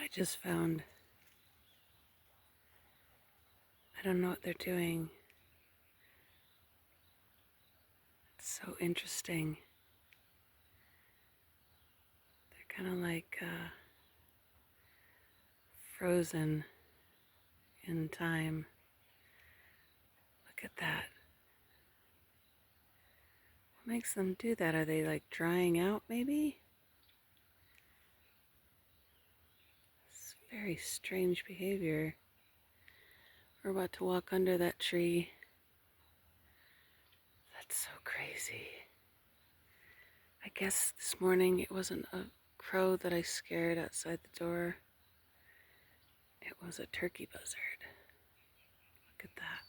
I just found. I don't know what they're doing. It's so interesting. They're kind of like frozen in time. Look at that. What makes them do that? Are they like drying out maybe? It's very strange behavior. We're about to walk under that tree. That's so crazy. I guess this morning it wasn't a crow that I scared outside the door. It was a turkey buzzard. Look at that.